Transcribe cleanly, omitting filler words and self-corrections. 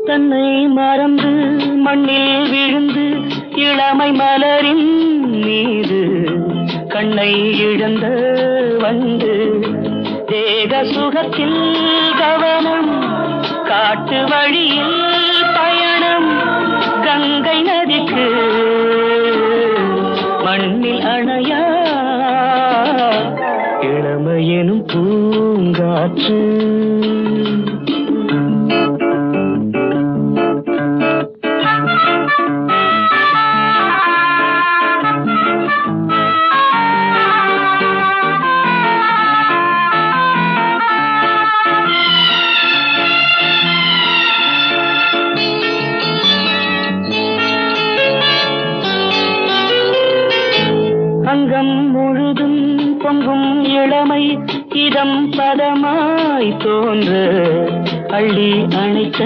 தன்னை மறந்து மண்ணில் விழுந்து இளமை மலரின் மீது கண்ணை இழந்த வந்து தேக சுகத்தில் கவனம் காட்டு வழியில் பயணம் கங்கை நதிக்கு மண்ணில் அணையா இளமையெனும் பூங்காற்று. அங்கம் முழுதும் பொங்கும் இளமை இதம் பதமாய் தோன்ற அள்ளி அணைத்த